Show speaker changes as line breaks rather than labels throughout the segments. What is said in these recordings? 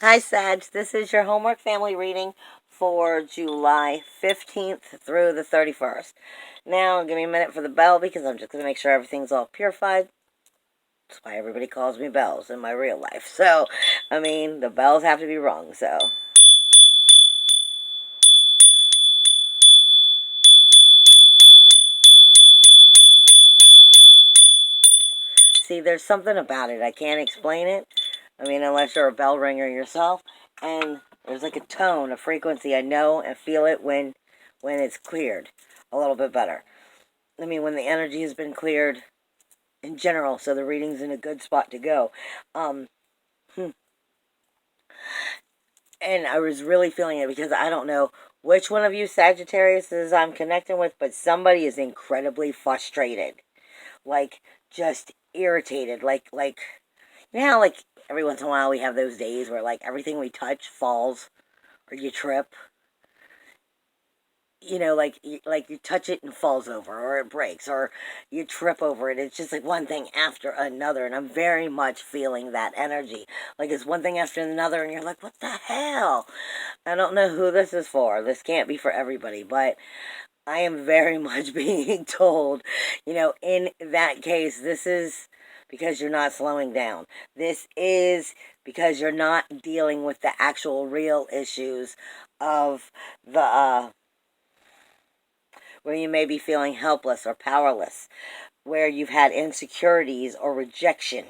Hi, Sag. This is your homework family reading for July 15th through the 31st. Now, give me a minute for the bell because I'm just going to make sure everything's all purified. That's why everybody calls me Bells in my real life. So, the bells have to be rung, so. See, there's something about it. I can't explain it. Unless you're a bell ringer yourself. And there's like a tone, a frequency. I know and feel it when it's cleared a little bit better. When the energy has been cleared in general, so the reading's in a good spot to go. And I was really feeling it because I don't know which one of you Sagittariuses I'm connecting with, but somebody is incredibly frustrated. Like, just irritated. Like every once in a while we have those days where, like, everything we touch falls or you trip. Like you touch it and falls over, or it breaks, or you trip over it. It's just like one thing after another, and I'm very much feeling that energy. Like it's one thing after another, and you're like, what the hell? I don't know who this is for. This can't be for everybody, but I am very much being told, in that case, this is because you're not slowing down. This is because you're not dealing with the actual real issues of the, where you may be feeling helpless or powerless, where you've had insecurities or rejection.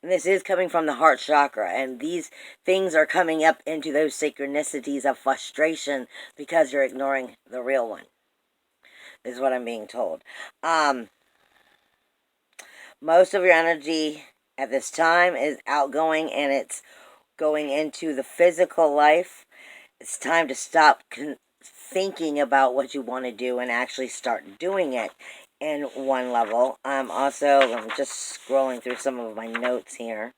And this is coming from the heart chakra, and these things are coming up into those synchronicities of frustration because you're ignoring the real one, is what I'm being told. Most of your energy at this time is outgoing, and it's going into the physical life. It's time to stop thinking about what you want to do and actually start doing it in one level. I'm just scrolling through some of my notes here.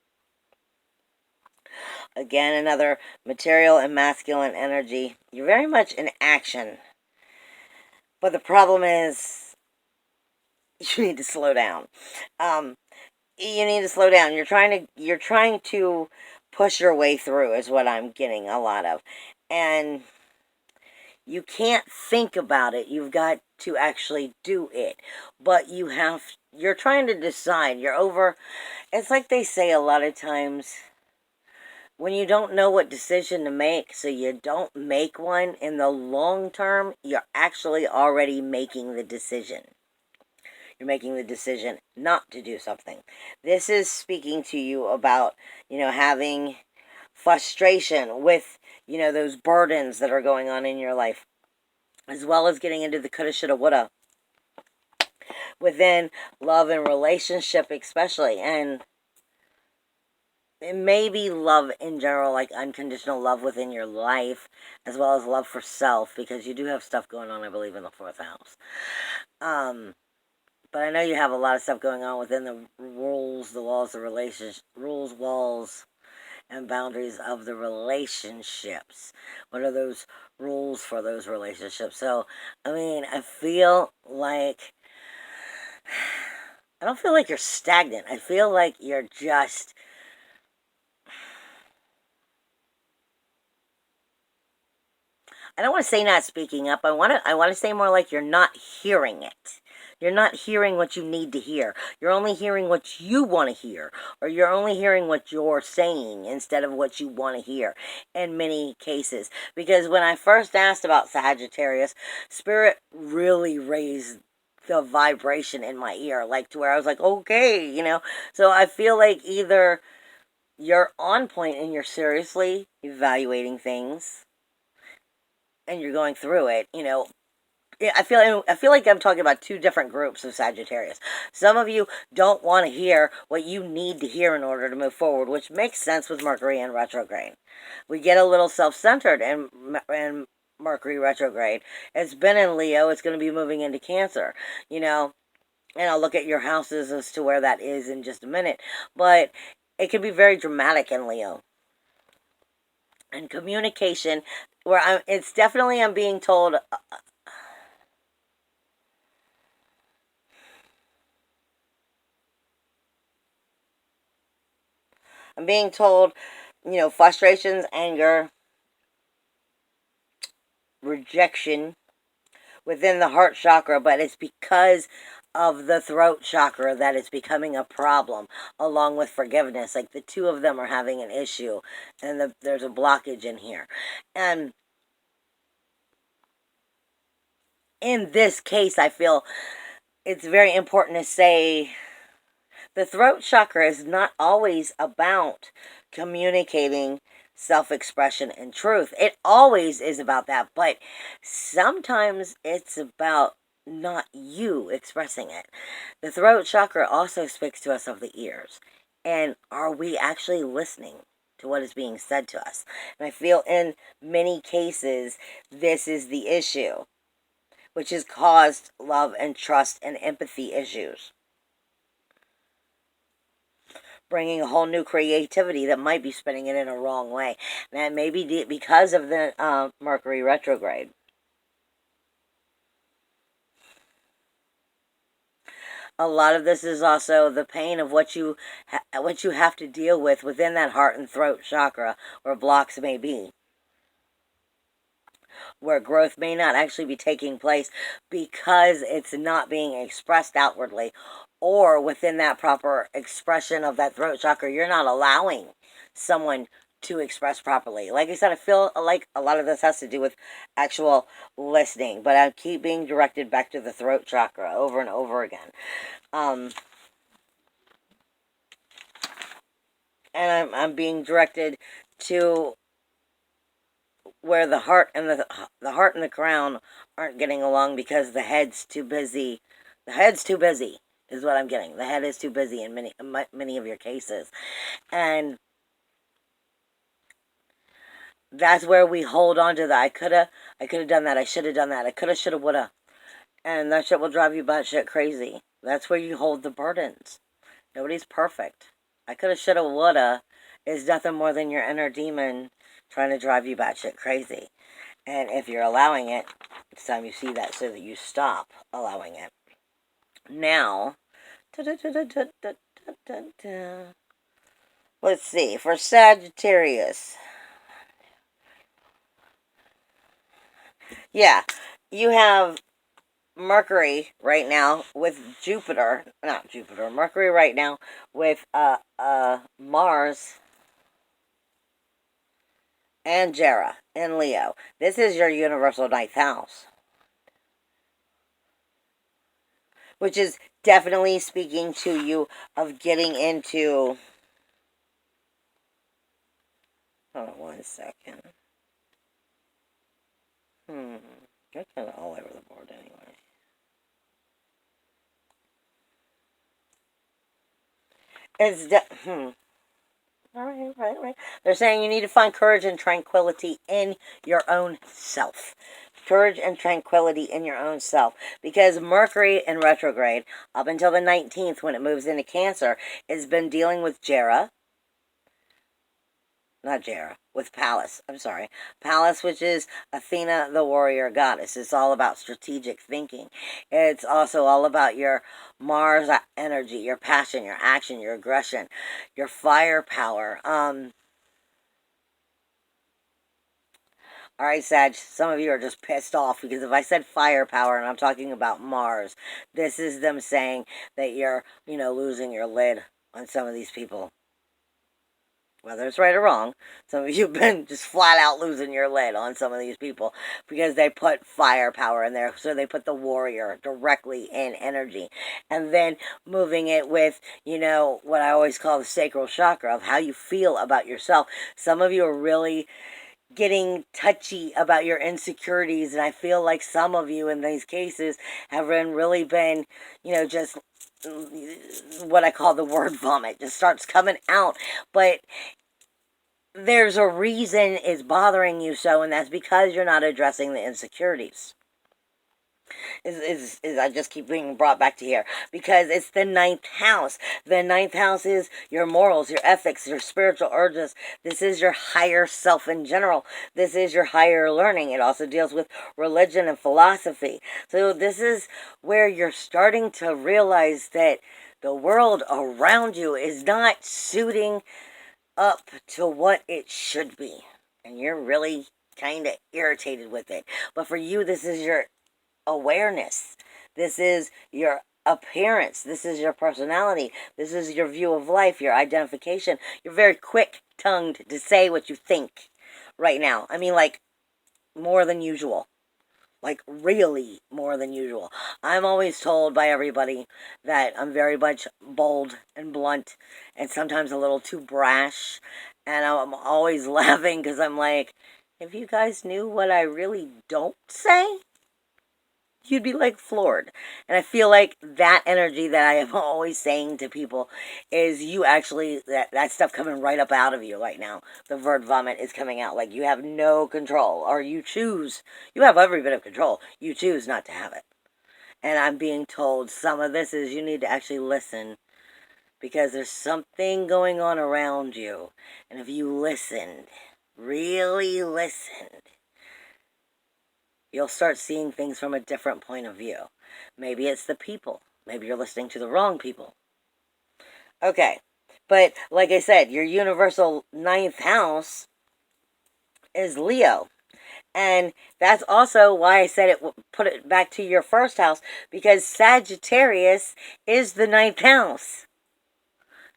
Again, another material and masculine energy. You're very much in action. But the problem is, you need to slow down. You need to slow down. You're trying to push your way through, is what I'm getting a lot of. And you can't think about it. You've got to actually do it. But you're trying to decide. It's like they say a lot of times, when you don't know what decision to make, so you don't make one, in the long term, you're actually already making the decision. You're making the decision not to do something. This is speaking to you about, having frustration with, those burdens that are going on in your life, as well as getting into the coulda, shoulda, woulda within love and relationship especially. And it may be love in general, like unconditional love within your life, as well as love for self, because you do have stuff going on, I believe, in the 4th house. But I know you have a lot of stuff going on within the rules, the walls, the relationship, rules, walls, and boundaries of the relationships. What are those rules for those relationships? So, I feel like, I don't feel like you're stagnant. I feel like you're just, I don't want to say not speaking up. I want to say more like you're not hearing it. You're not hearing what you need to hear. You're only hearing what you want to hear, or you're only hearing what you're saying instead of what you want to hear in many cases. Because when I first asked about Sagittarius, Spirit really raised the vibration in my ear, like to where I was like, okay. So I feel like either you're on point and you're seriously evaluating things and you're going through it. I feel like I'm talking about two different groups of Sagittarius. Some of you don't want to hear what you need to hear in order to move forward, which makes sense with Mercury in retrograde. We get a little self-centered in Mercury retrograde. It's been in Leo. It's going to be moving into Cancer. And I'll look at your houses as to where that is in just a minute. But it can be very dramatic in Leo. And communication, it's definitely, I'm being told, I'm being told, frustrations, anger, rejection within the heart chakra, but it's because of the throat chakra that it's becoming a problem, along with forgiveness. Like the two of them are having an issue, and there's a blockage in here. And in this case, I feel it's very important to say the throat chakra is not always about communicating self-expression and truth. It always is about that, but sometimes it's about not you expressing it. The throat chakra also speaks to us of the ears. And are we actually listening to what is being said to us? And I feel in many cases, this is the issue, which has caused love and trust and empathy issues, bringing a whole new creativity that might be spinning it in a wrong way. And maybe because of the Mercury retrograde. A lot of this is also the pain of what you have to deal with within that heart and throat chakra, where blocks may be, where growth may not actually be taking place because it's not being expressed outwardly, or within that proper expression of that throat chakra, you're not allowing someone to express properly. Like I said, I feel like a lot of this has to do with actual listening, but I keep being directed back to the throat chakra over and over again. And I'm being directed to where the heart and the heart and the crown aren't getting along because the head's too busy. The head's too busy is what I'm getting. The head is too busy in many of your cases, and that's where we hold on to that. I coulda done that. I should have done that. I coulda, shoulda, woulda, and that shit will drive you batshit crazy. That's where you hold the burdens. Nobody's perfect. I coulda, shoulda, woulda is nothing more than your inner demon trying to drive you batshit crazy. And if you're allowing it, it's time you see that so that you stop allowing it. Now, let's see, for Sagittarius. Yeah, you have Mercury right now with Mercury right now with Mars and Jera in Leo. This is your universal ninth house, which is definitely speaking to you of getting into... Hold on 1 second. They're kind of all over the board anyway. It's Right. They're saying you need to find courage and tranquility in your own self. Courage and tranquility in your own self. Because Mercury in retrograde, up until the 19th when it moves into Cancer, has been dealing with with Pallas. I'm sorry. Pallas, which is Athena, the warrior goddess. It's all about strategic thinking. It's also all about your Mars energy, your passion, your action, your aggression, your firepower. All right, Sag, some of you are just pissed off because if I said firepower and I'm talking about Mars, this is them saying that you're, losing your lid on some of these people. Whether it's right or wrong, some of you have been just flat out losing your lid on some of these people because they put firepower in there. So they put the warrior directly in energy. And then moving it with, what I always call the sacral chakra of how you feel about yourself. Some of you are really getting touchy about your insecurities, and I feel like some of you in these cases have really been, just what I call the word vomit just starts coming out, but there's a reason it's bothering you so, and that's because you're not addressing the insecurities. I just keep being brought back to here because it's the ninth house. The ninth house is your morals, your ethics, your spiritual urges. This is your higher self in general. This is your higher learning. It also deals with religion and philosophy. So this is where you're starting to realize that the world around you is not suiting up to what it should be. And you're really kind of irritated with it. But for you, this is your awareness. This is your appearance. This is your personality. This is your view of life, your identification. You're very quick-tongued to say what you think right now. I mean, like, more than usual. Like, really more than usual. I'm always told by everybody that I'm very much bold and blunt and sometimes a little too brash. And I'm always laughing because I'm like, if you guys knew what I really don't say, you'd be like floored. And I feel like that energy that I am always saying to people is you actually, that stuff coming right up out of you right now. The word vomit is coming out. Like you have no control, or you choose, you have every bit of control. You choose not to have it. And I'm being told some of this is you need to actually listen because there's something going on around you. And if you listened, really listened, you'll start seeing things from a different point of view. Maybe it's the people. Maybe you're listening to the wrong people. Okay, but like I said, your universal ninth house is Leo. And that's also why I said it, put it back to your first house, because Sagittarius is the ninth house.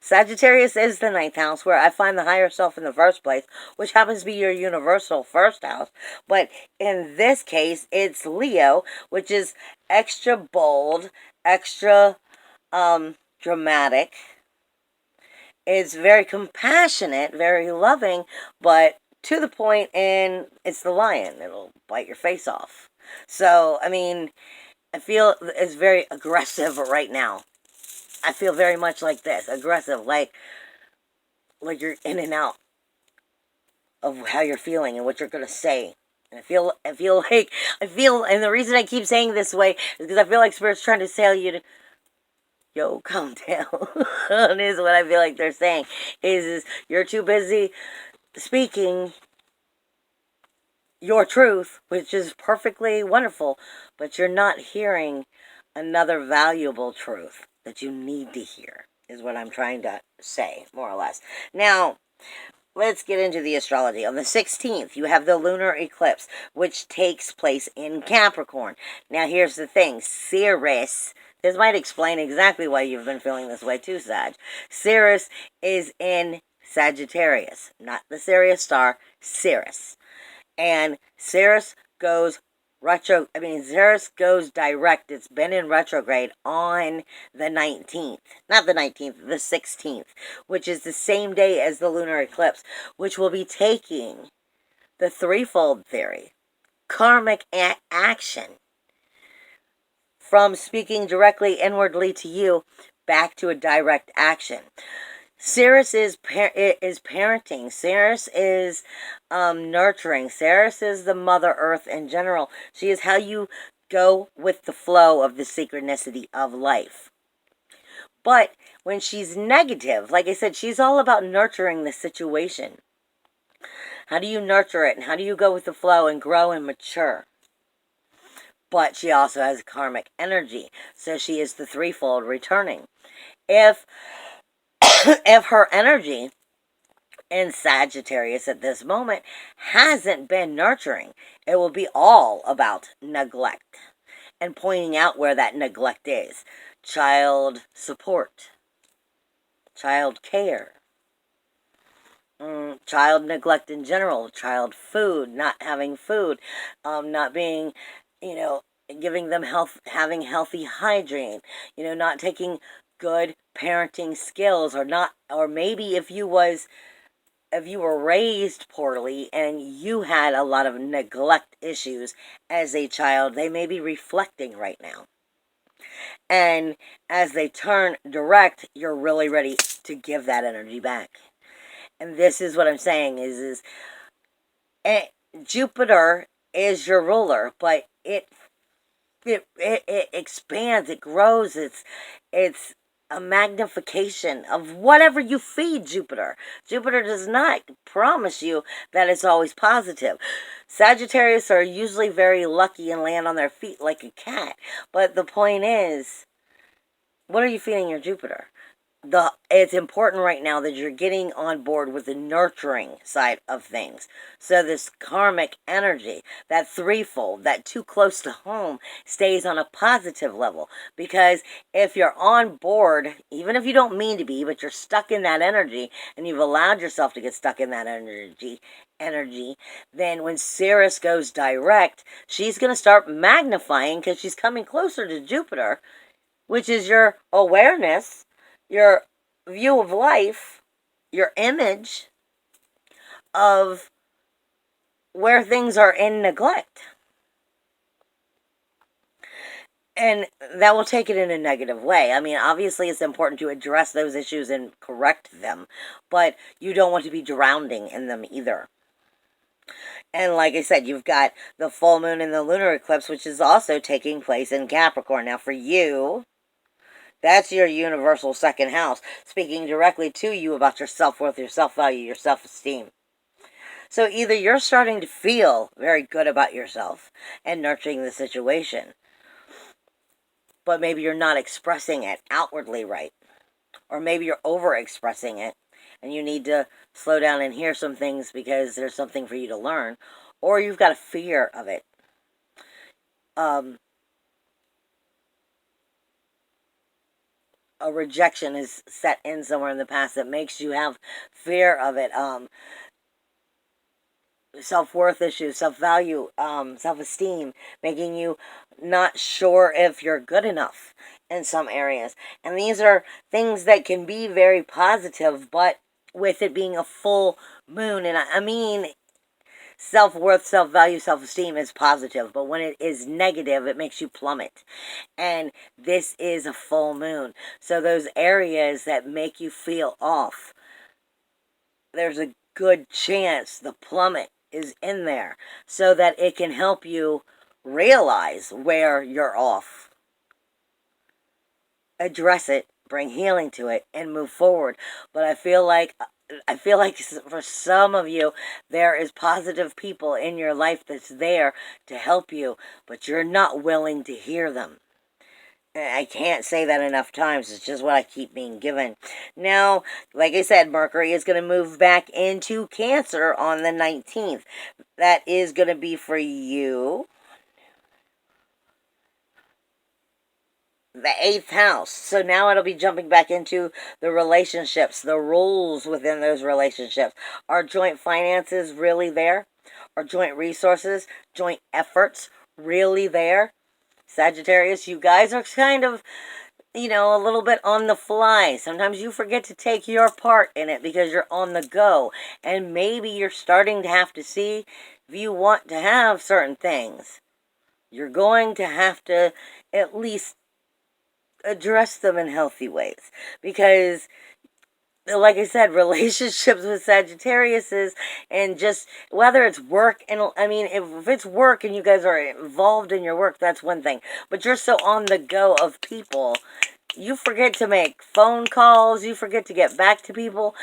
Sagittarius is the ninth house, where I find the higher self in the first place, which happens to be your universal first house. But in this case, it's Leo, which is extra bold, extra dramatic. It's very compassionate, very loving, but to the point, and it's the lion. It'll bite your face off. So, I mean, I feel it's very aggressive right now. I feel very much like this, aggressive, like you're in and out of how you're feeling and what you're gonna say. And I feel like, and the reason I keep saying this way is because I feel like Spirit's trying to tell you to, yo, calm down. Is what I feel like they're saying. Is you're too busy speaking your truth, which is perfectly wonderful, but you're not hearing another valuable truth that you need to hear, is what I'm trying to say, more or less. Now, let's get into the astrology. On the 16th, you have the lunar eclipse, which takes place in Capricorn. Now, here's the thing. Ceres, this might explain exactly why you've been feeling this way too, Sag. Ceres is in Sagittarius, not the Sirius star, Ceres. And Ceres goes Ceres goes direct. It's been in retrograde on the 19th. Not the 19th, the 16th, which is the same day as the lunar eclipse, which will be taking the threefold theory, karmic action, from speaking directly inwardly to you back to a direct action. Ceres is parenting. Ceres is nurturing. Ceres is the Mother Earth in general. She is how you go with the flow of the synchronicity of life. But when she's negative, like I said, she's all about nurturing the situation. How do you nurture it? And how do you go with the flow and grow and mature? But she also has karmic energy. So she is the threefold returning. If her energy in Sagittarius at this moment hasn't been nurturing, it will be all about neglect and pointing out where that neglect is. Child support, child care, child neglect in general, child food, not having food, not being, giving them health, having healthy hygiene, not taking good parenting skills, or maybe if you were raised poorly and you had a lot of neglect issues as a child, they may be reflecting right now. And as they turn direct, you're really ready to give that energy back. And this is what I'm saying is Jupiter is your ruler, but it expands, it grows, it's a magnification of whatever you feed Jupiter. Jupiter does not promise you that it's always positive. Sagittarius are usually very lucky and land on their feet like a cat. But the point is, what are you feeding your Jupiter? it's important right now that you're getting on board with the nurturing side of things. So this karmic energy, that threefold, that too close to home, stays on a positive level. Because if you're on board, even if you don't mean to be, but you're stuck in that energy, and you've allowed yourself to get stuck in that energy, then when Ceres goes direct, she's going to start magnifying because she's coming closer to Jupiter, which is your awareness, your view of life, your image of where things are in neglect. And that will take it in a negative way. I mean, obviously it's important to address those issues and correct them, but you don't want to be drowning in them either. And like I said, you've got the full moon and the lunar eclipse, which is also taking place in Capricorn. Now for you, that's your universal second house, speaking directly to you about your self-worth, your self-value, your self-esteem. So either you're starting to feel very good about yourself and nurturing the situation, but maybe you're not expressing it outwardly right. Or maybe you're over-expressing it, and you need to slow down and hear some things because there's something for you to learn. Or you've got a fear of it. A rejection is set in somewhere in the past that makes you have fear of it. Self-worth issues, self-value, self-esteem, making you not sure if you're good enough in some areas. And these are things that can be very positive, but with it being a full moon, and I mean, self-worth, self-value, self-esteem is positive, but when it is negative, it makes you plummet. And this is a full moon. So those areas that make you feel off, there's a good chance the plummet is in there so that it can help you realize where you're off. Address it, bring healing to it, and move forward. But I feel like for some of you, there is positive people in your life that's there to help you, but you're not willing to hear them. I can't say that enough times. It's just what I keep being given. Now, like I said, Mercury is going to move back into Cancer on the 19th. That is going to be for you the 8th house. So now it'll be jumping back into the relationships, the rules within those relationships. Are joint finances really there? Are joint resources, joint efforts really there? Sagittarius, you guys are kind of, a little bit on the fly. Sometimes you forget to take your part in it because you're on the go. And maybe you're starting to have to see if you want to have certain things. You're going to have to at least address them in healthy ways. Because like I said, relationships with Sagittarius is, and just whether it's work, and I mean, if it's work and you guys are involved in your work, that's one thing. But you're so on the go of people, you forget to make phone calls, you forget to get back to people.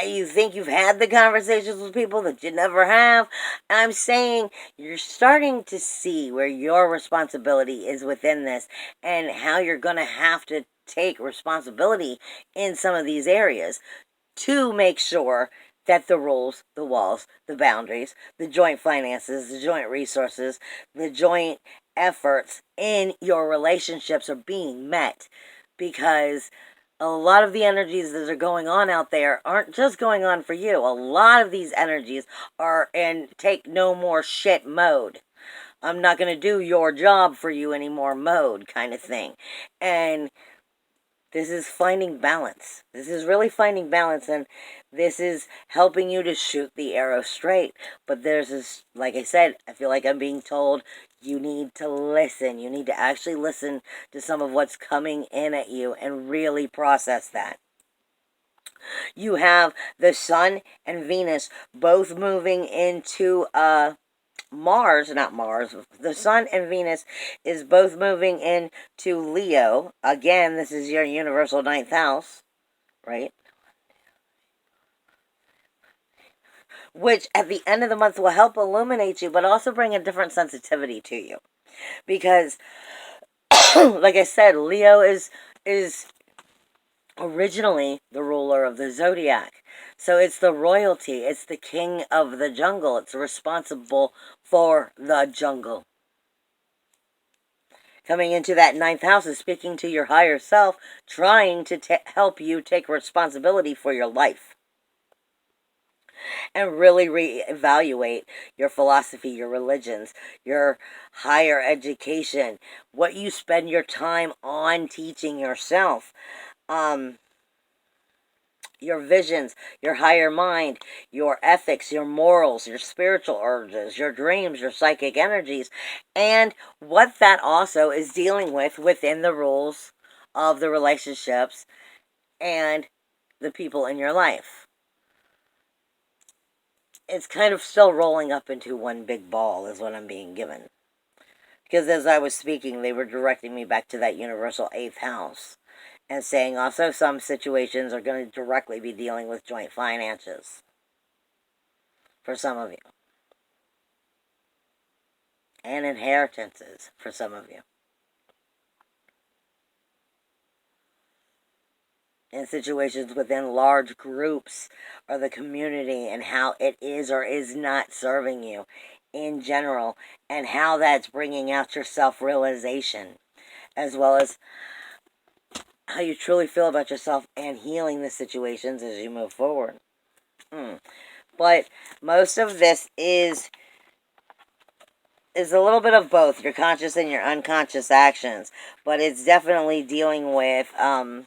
You think you've had the conversations with people that you never have. I'm saying you're starting to see where your responsibility is within this and how you're going to have to take responsibility in some of these areas to make sure that the rules, the walls, the boundaries, the joint finances, the joint resources, the joint efforts in your relationships are being met. Because a lot of the energies that are going on out there aren't just going on for you. A lot of these energies are in take no more shit mode. I'm not going to do your job for you anymore mode kind of thing. And this is finding balance. This is really finding balance, and this is helping you to shoot the arrow straight. But there's this, like I said, I feel like I'm being told you need to listen. You need to actually listen to some of what's coming in at you and really process that. You have the Sun and Venus both moving into the Sun and Venus is both moving into Leo. Again, this is your universal 9th house, right? Which at the end of the month will help illuminate you, but also bring a different sensitivity to you. Because, like I said, Leo is originally the ruler of the zodiac. So it's the royalty, it's the king of the jungle, it's responsible for the jungle. Coming into that ninth house is speaking to your higher self, trying to help you take responsibility for your life. And really reevaluate your philosophy, your religions, your higher education, what you spend your time on teaching yourself. Your visions, your higher mind, your ethics, your morals, your spiritual urges, your dreams, your psychic energies, and what that also is dealing with within the rules of the relationships and the people in your life. It's kind of still rolling up into one big ball is what I'm being given. Because as I was speaking, they were directing me back to that universal 8th house. And saying also some situations are going to directly be dealing with joint finances. For some of you. And inheritances for some of you. In situations within large groups or the community and how it is or is not serving you in general. And how that's bringing out your self-realization. As well as how you truly feel about yourself and healing the situations as you move forward. But most of this is a little bit of both, your conscious and your unconscious actions. But it's definitely dealing with, I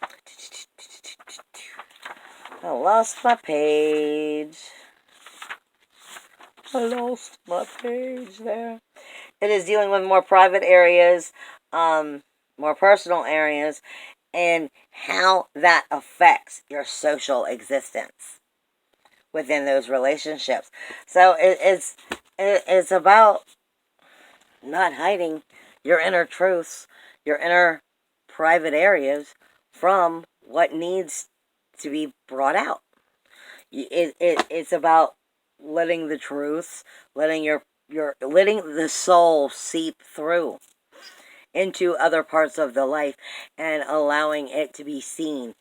lost my page. I lost my page there. It is dealing with more private areas, more personal areas, and how that affects your social existence within those relationships. So it's about not hiding your inner truths, your inner private areas from what needs to be brought out. It's about letting the truths, letting letting the soul seep through into other parts of the life and allowing it to be seen.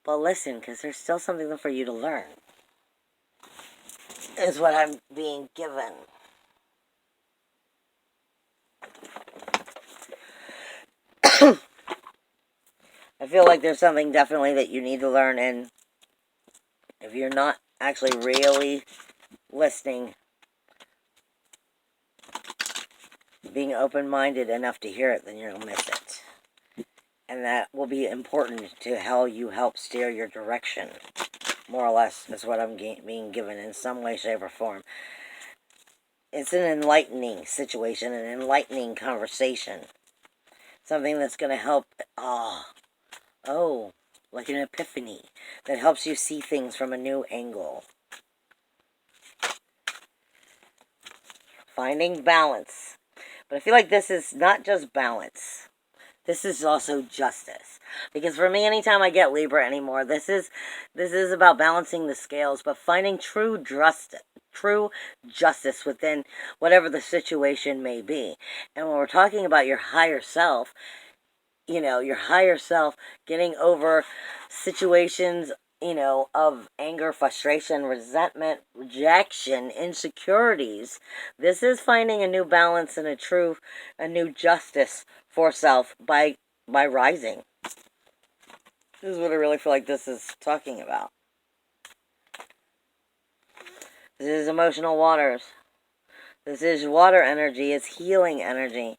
But listen, because there's still something for you to learn. Is what I'm being given. I feel like there's something definitely that you need to learn, and if you're not actually really listening, being open-minded enough to hear it, then you'll miss it. And that will be important to how you help steer your direction. More or less is what I'm being given in some way, shape, or form. It's an enlightening situation, an enlightening conversation. Something that's going to help, like an epiphany that helps you see things from a new angle. Finding balance. But I feel like this is not just balance. This is also justice. Because for me, anytime I get Libra anymore, this is about balancing the scales, but finding true justice within whatever the situation may be. And when we're talking about your higher self, your higher self getting over situations, of anger, frustration, resentment, rejection, insecurities. This is finding a new balance and a new justice for self by rising. This is what I really feel like this is talking about. This is emotional waters. This is water energy. It's healing energy.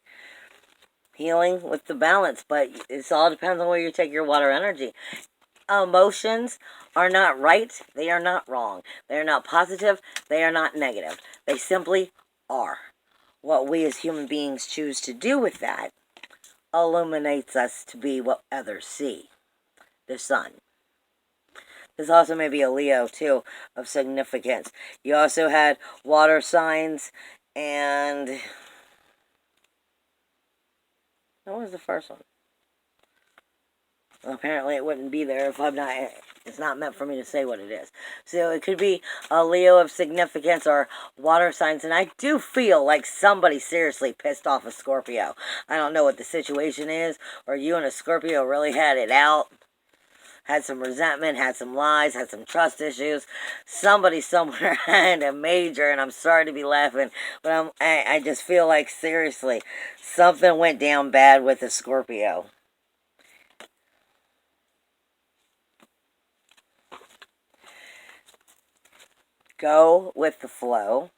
Healing with the balance, but it all depends on where you take your water energy. Emotions are not right. They are not wrong. They are not positive. They are not negative. They simply are. What we as human beings choose to do with that illuminates us to be what others see. The sun. This also may be a Leo, too, of significance. You also had water signs, and what was the first one? Well, apparently it wouldn't be there if it's not meant for me to say what it is. So it could be a Leo of significance or water signs. And I do feel like somebody seriously pissed off a Scorpio. I don't know what the situation is, or you and a Scorpio really had it out. had some resentment, had some lies, had some trust issues. Somebody somewhere had a major, and I'm sorry to be laughing, but I just feel like, seriously, something went down bad with the Scorpio. Go with the flow,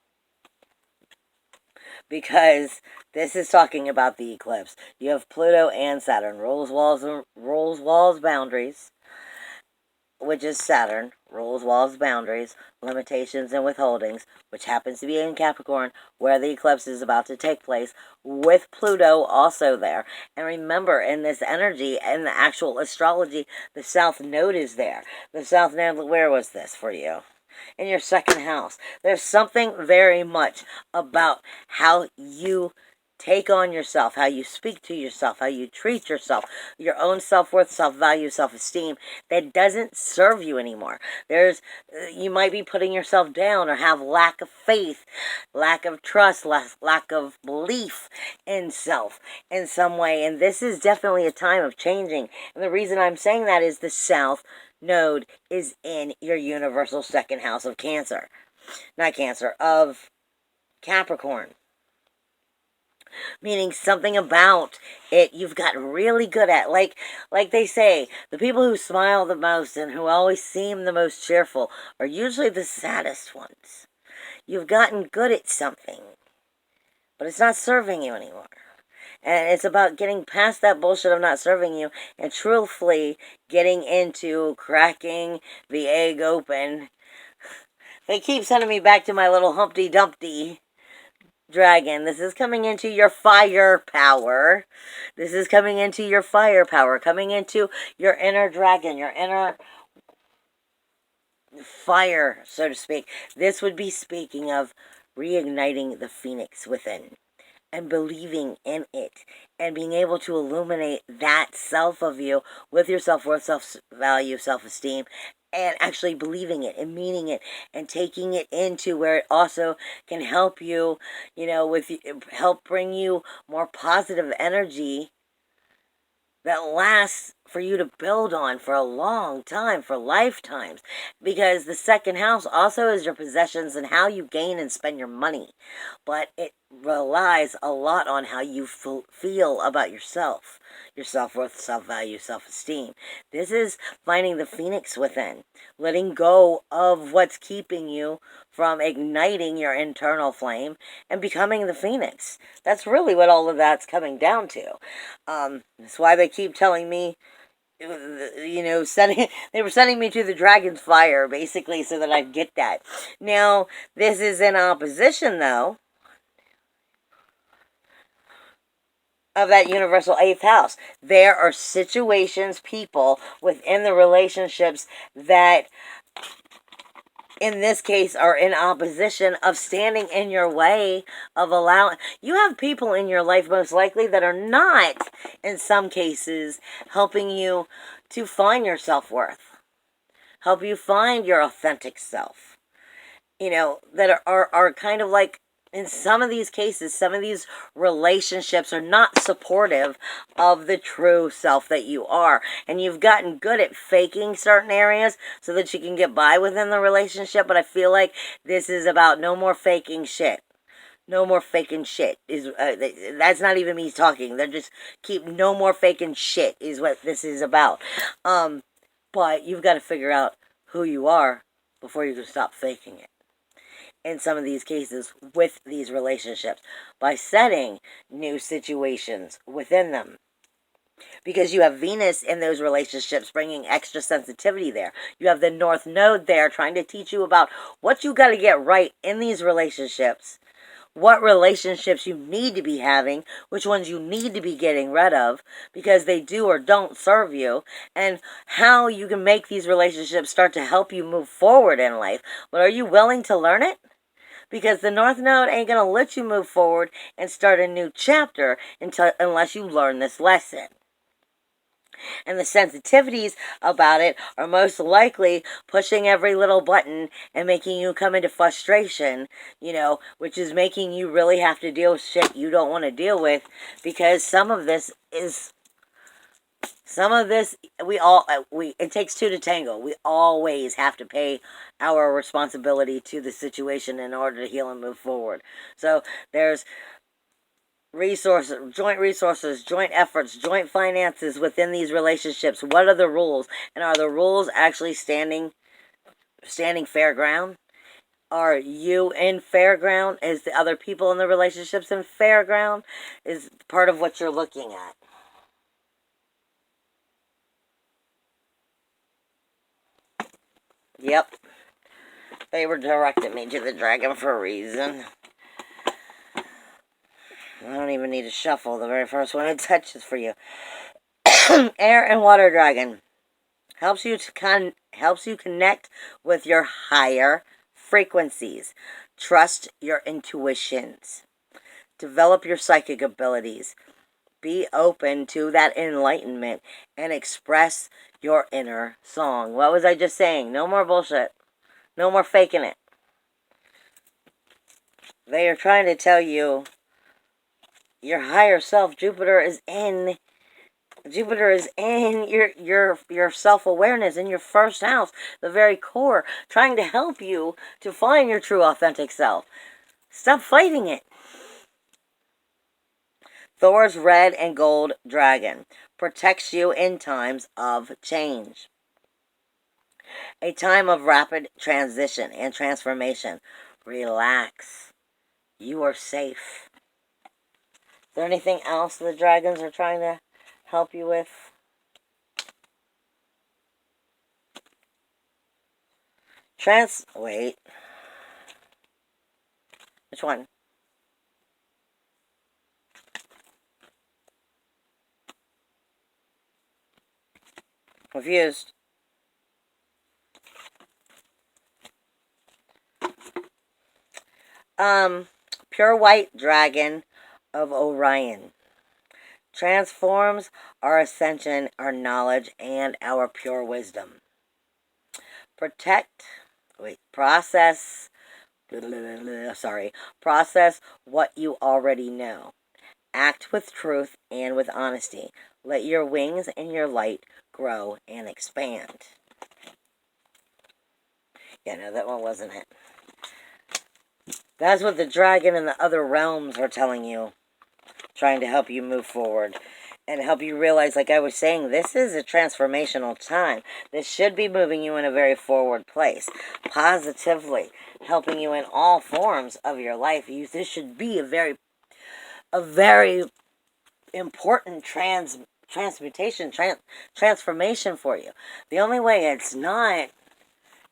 because this is talking about the eclipse. You have Pluto and Saturn, rules, walls, boundaries, which is Saturn, rules, walls, boundaries, limitations, and withholdings, which happens to be in Capricorn, where the eclipse is about to take place, with Pluto also there. And remember, in this energy, in the actual astrology, the South Node is there. The South Node, where was this for you? In your second house. There's something very much about how you take on yourself, how you speak to yourself, how you treat yourself, your own self-worth, self-value, self-esteem, that doesn't serve you anymore. You might be putting yourself down, or have lack of faith, lack of trust, lack of belief in self in some way. And this is definitely a time of changing. And the reason I'm saying that is the South Node is in your universal second house of Cancer. Not Cancer, of Capricorn. Meaning something about it you've gotten really good at. Like they say, the people who smile the most and who always seem the most cheerful are usually the saddest ones. You've gotten good at something, but it's not serving you anymore. And it's about getting past that bullshit of not serving you and truthfully getting into cracking the egg open. They keep sending me back to my little Humpty Dumpty dragon. This is coming into your firepower. This is coming into your firepower, coming into your inner dragon, your inner fire, so to speak. This would be speaking of reigniting the phoenix within and believing in it and being able to illuminate that self of you with your self-worth, self-value, self-esteem, and actually believing it and meaning it and taking it into where it also can help you, help bring you more positive energy that lasts for you to build on for a long time, for lifetimes. Because the second house also is your possessions and how you gain and spend your money. But it relies a lot on how you feel about yourself, your self-worth, self-value, self-esteem. This is finding the phoenix within, letting go of what's keeping you from igniting your internal flame and becoming the phoenix. That's really what all of that's coming down to. That's why they keep telling me, they were sending me to the dragon's fire, basically, so that I'd get that. Now, this is in opposition, though, of that universal 8th house. There are situations, people within the relationships that, in this case, are in opposition of standing in your way of allowing. You have people in your life, most likely, that are not, in some cases, helping you to find your self-worth, help you find your authentic self, that are kind of like, in some of these cases, some of these relationships are not supportive of the true self that you are. And you've gotten good at faking certain areas so that you can get by within the relationship. But I feel like this is about no more faking shit. No more faking shit. That's not even me talking. They're just no more faking shit is what this is about. But you've got to figure out who you are before you can stop faking it. In some of these cases with these relationships, by setting new situations within them. Because you have Venus in those relationships bringing extra sensitivity there. You have the North Node there trying to teach you about what you got to get right in these relationships, what relationships you need to be having, which ones you need to be getting rid of because they do or don't serve you, and how you can make these relationships start to help you move forward in life. But are you willing to learn it? Because the North Node ain't going to let you move forward and start a new chapter unless you learn this lesson. And the sensitivities about it are most likely pushing every little button and making you come into frustration, which is making you really have to deal with shit you don't want to deal with, because some of this is Some of this, it takes two to tango. We always have to pay our responsibility to the situation in order to heal and move forward. So there's resources, joint efforts, joint finances within these relationships. What are the rules? And are the rules actually standing fair ground? Are you in fair ground? Is the other people in the relationships in fair ground? Is part of what you're looking at. Yep. They were directing me to the dragon for a reason. I don't even need to shuffle. The very first one it touches for you. Air and water dragon helps you connect with your higher frequencies. Trust your intuitions. Develop your psychic abilities. Be open to that enlightenment and express your inner song. What was I just saying? No more bullshit. No more faking it. They are trying to tell you your higher self. Jupiter is in your self-awareness, in your first house, the very core, trying to help you to find your true authentic self. Stop fighting it. Thor's red and gold dragon protects you in times of change. A time of rapid transition and transformation. Relax. You are safe. Is there anything else the dragons are trying to help you with? Wait. Which one? Confused. Pure white dragon of Orion. Transforms our ascension, our knowledge, and our pure wisdom. Process what you already know. Act with truth and with honesty. Let your wings and your light grow and expand. Yeah, no, that one wasn't it. That's what the dragon and the other realms are telling you. Trying to help you move forward. And help you realize, like I was saying, this is a transformational time. This should be moving you in a very forward place. Positively. Helping you in all forms of your life. This should be a very important transformation for you. The only way it's not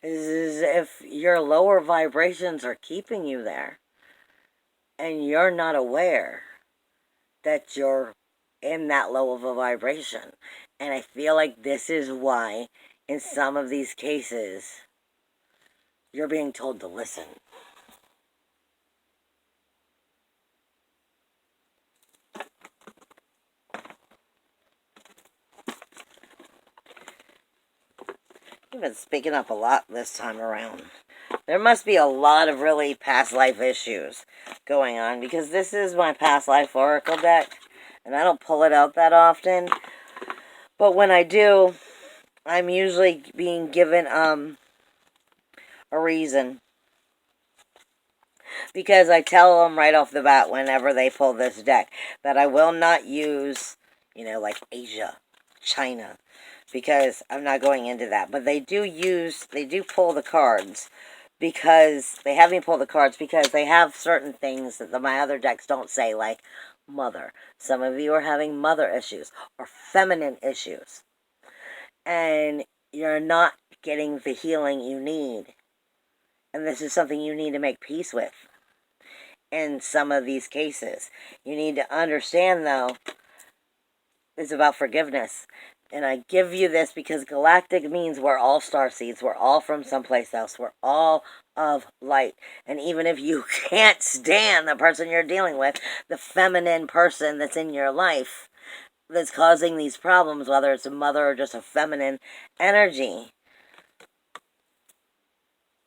is if your lower vibrations are keeping you there. And you're not aware that you're in that low of a vibration. And I feel like this is why, in some of these cases, you're being told to listen. You've been speaking up a lot this time around. There must be a lot of really past life issues going on, because this is my past life oracle deck, and I don't pull it out that often. But when I do, I'm usually being given a reason. Because I tell them right off the bat whenever they pull this deck that I will not use, like Asia, China, because I'm not going into that. But they do pull the cards, because they have me pull the cards because they have certain things that my other decks don't say, like mother. Some of you are having mother issues or feminine issues. And you're not getting the healing you need. And this is something you need to make peace with. In some of these cases, you need to understand, though, it's about forgiveness. And I give you this because galactic means we're all starseeds. We're all from someplace else. We're all of light. And even if you can't stand the person you're dealing with, the feminine person that's in your life that's causing these problems, whether it's a mother or just a feminine energy,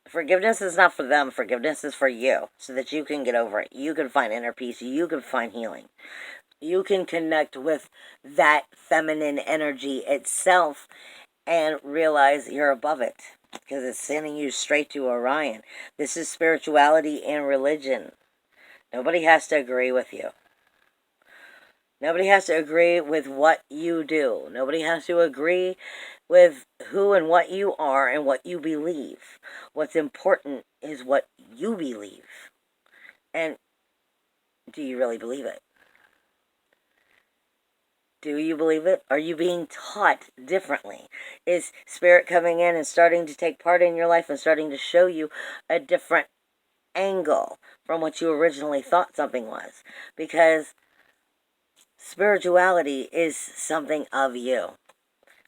forgiveness is not for them. Forgiveness is for you, so that you can get over it. You can find inner peace. You can find healing. you can connect with that feminine energy itself and realize you're above it, because it's sending you straight to Orion. This is spirituality and religion. Nobody has to agree with you. Nobody has to agree with what you do. Nobody has to agree with who and what you are and what you believe. What's important is what you believe. And do you really believe it? Do you believe it? Are you being taught differently? Is Spirit coming in and starting to take part in your life and starting to show you a different angle from what you originally thought something was? Because spirituality is something of you.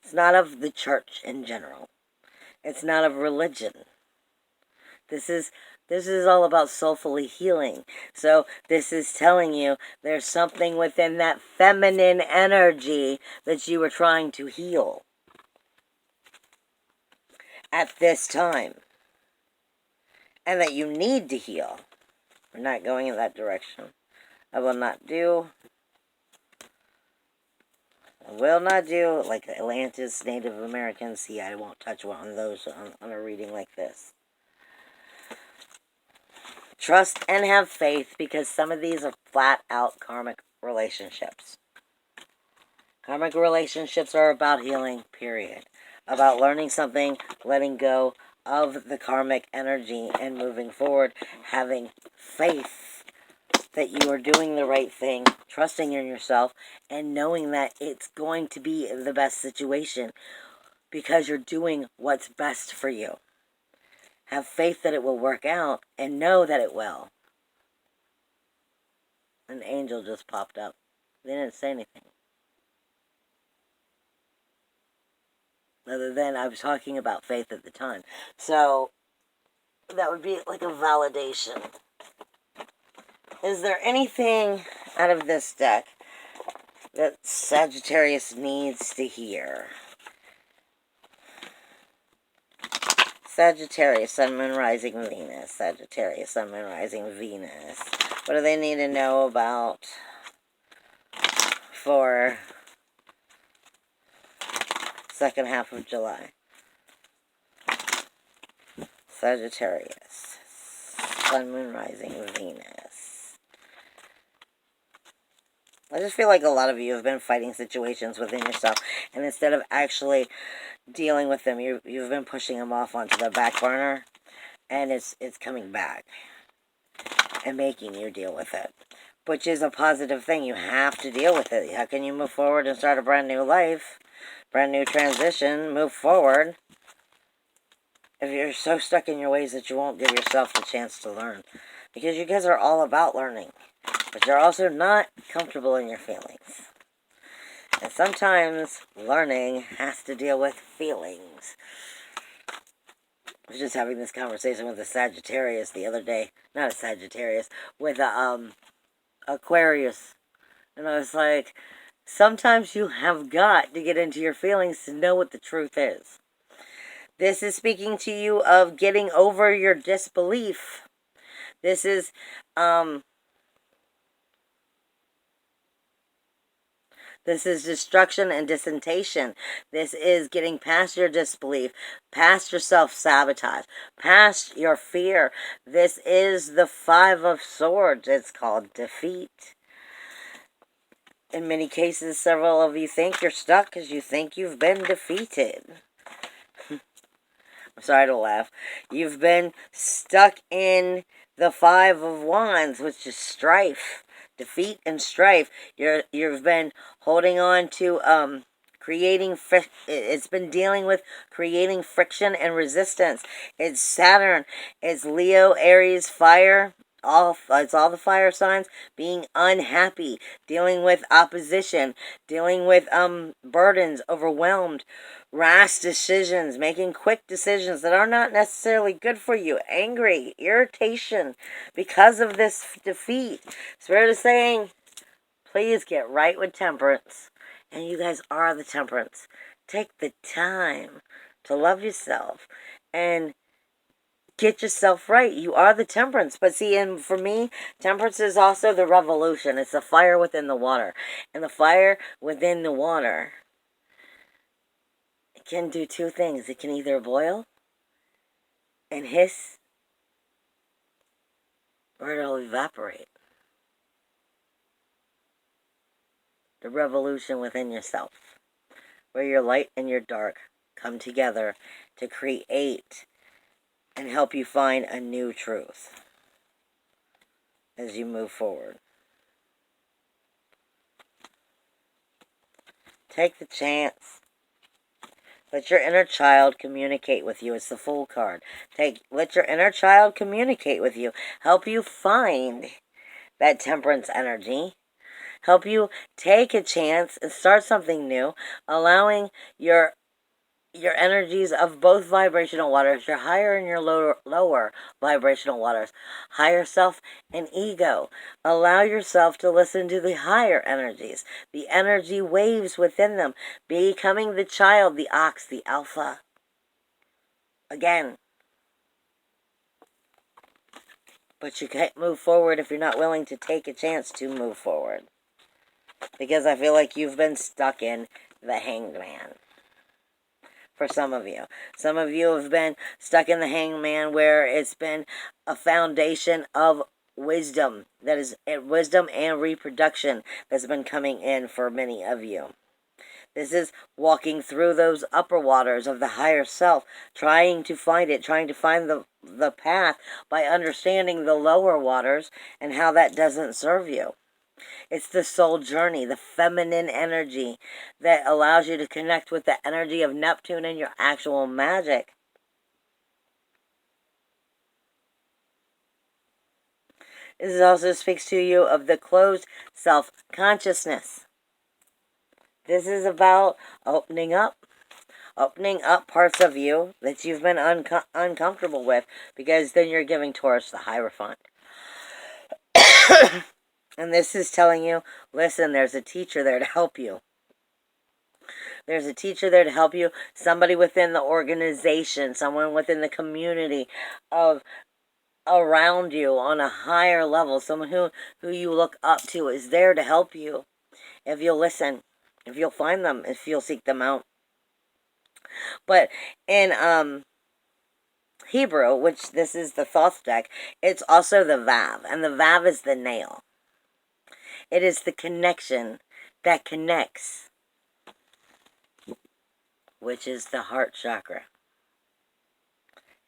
It's not of the church in general. It's not of religion. This is all about soulfully healing. So this is telling you there's something within that feminine energy that you were trying to heal at this time, and that you need to heal. We're not going in that direction. I will not do like Atlantis, Native Americans. See, I won't touch one of those on a reading like this. Trust and have faith, because some of these are flat out karmic relationships. Karmic relationships are about healing, period. About learning something, letting go of the karmic energy and moving forward, having faith that you are doing the right thing, trusting in yourself, and knowing that it's going to be the best situation because you're doing what's best for you. Have faith that it will work out and know that it will. An angel just popped up. They didn't say anything. Other than I was talking about faith at the time. So, that would be like a validation. Is there anything out of this deck that Sagittarius needs to hear? Sagittarius, Sun, Moon, Rising, Venus. Sagittarius, Sun, Moon, Rising, Venus. What do they need to know about for second half of July? Sagittarius, Sun, Moon, Rising, Venus. I just feel like a lot of you have been fighting situations within yourself, and instead of actually dealing with them, you've been pushing them off onto the back burner, and it's coming back and making you deal with it, which is a positive thing. You have to deal with it. How can you move forward and start a brand new life, brand new transition, move forward, if you're so stuck in your ways that you won't give yourself the chance to learn? Because you guys are all about learning, but you're also not comfortable in your feelings. And sometimes learning has to deal with feelings. I was just having this conversation with a Sagittarius the other day. Not a Sagittarius, with a Aquarius. And I was like, sometimes you have got to get into your feelings to know what the truth is. This is speaking to you of getting over your disbelief. This is destruction and dissentation. This is getting past your disbelief, past your self-sabotage, past your fear. This is the Five of Swords. It's called defeat. In many cases, several of you think you're stuck because you think you've been defeated. I'm sorry to laugh. You've been stuck in the Five of Wands, which is strife. Defeat and strife. You've been holding on to it's been dealing with creating friction and resistance. It's Saturn. It's Leo, Aries, fire. It's all the fire signs being unhappy, dealing with opposition, dealing with burdens, overwhelmed, rash decisions, making quick decisions that are not necessarily good for you, angry, irritation because of this defeat. Spirit is saying, please get right with temperance. And you guys are the temperance. Take the time to love yourself and Get yourself right. You are the temperance. But see, and for me, temperance is also the revolution. It's the fire within the water. And the fire within the water, it can do two things. It can either boil and hiss, or it'll evaporate. The revolution within yourself, where your light and your dark come together to create and help you find a new truth as you move forward. Take the chance. Let your inner child communicate with you. It's the Fool card. Let your inner child communicate with you. Help you find that temperance energy. Help you take a chance and start something new, allowing your energies of both vibrational waters, your higher and your lower vibrational waters, higher self and ego. Allow yourself to listen to the higher energies, the energy waves within them, becoming the child, the ox, the alpha. Again. But you can't move forward if you're not willing to take a chance to move forward. Because I feel like you've been stuck in the Hanged Man. For some of you. Some of you have been stuck in the Hanged Man, where it's been a foundation of wisdom. That is wisdom and reproduction that's been coming in for many of you. This is walking through those upper waters of the higher self, trying to find it, trying to find the path by understanding the lower waters and how that doesn't serve you. It's the soul journey, the feminine energy that allows you to connect with the energy of Neptune and your actual magic. This also speaks to you of the closed self-consciousness. This is about opening up parts of you that you've been uncomfortable with, because then you're giving towards the Hierophant. And this is telling you, listen, there's a teacher there to help you. There's a teacher there to help you, somebody within the organization, someone within the community of around you on a higher level, someone who you look up to is there to help you. If you'll listen, if you'll find them, if you'll seek them out. But in Hebrew, which this is the Thoth deck, it's also the Vav, and the Vav is the nail. It is the connection that connects, which is the heart chakra.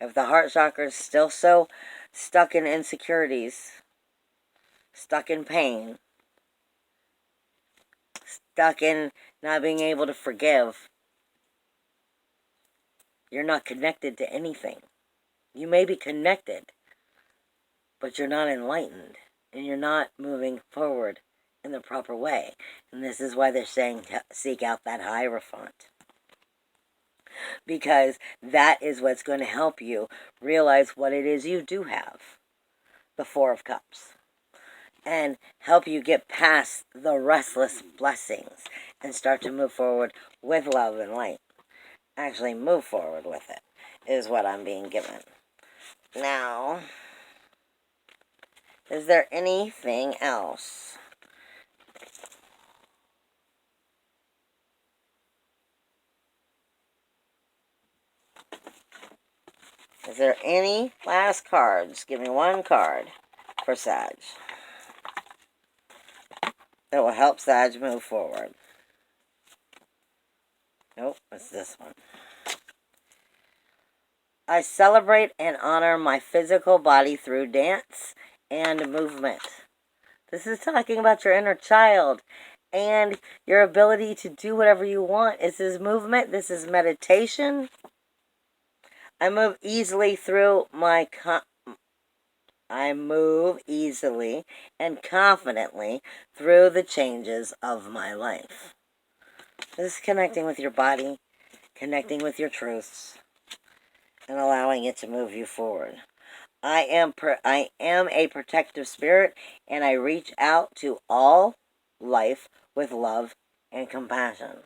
If the heart chakra is still so stuck in insecurities, stuck in pain, stuck in not being able to forgive, you're not connected to anything. You may be connected, but you're not enlightened, and you're not moving forward in the proper way. And this is why they're saying seek out that Hierophant. Because that is what's going to help you realize what it is you do have. The Four of Cups. And help you get past the restless blessings and start to move forward with love and light. Actually move forward with it is what I'm being given. Now, is there anything else? Is there any last cards? Give me one card for Sag that will help Sag move forward. Nope, it's this one. I celebrate and honor my physical body through dance and movement. This is talking about your inner child and your ability to do whatever you want. This is movement. This is meditation. I move easily and confidently through the changes of my life. This is connecting with your body, connecting with your truths, and allowing it to move you forward. I am a protective spirit, and I reach out to all life with love and compassion.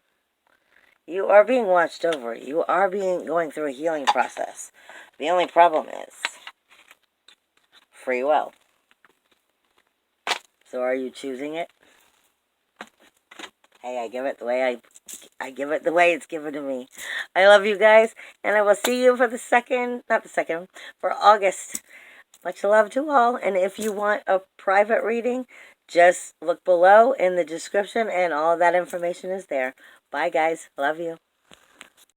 You are being watched over. You are going through a healing process. The only problem is free will. So are you choosing it? Hey, I give it the way I give it the way it's given to me. I love you guys, and I will see you for for August. Much love to all, and if you want a private reading, just look below in the description, and all of that information is there. Bye, guys. Love you.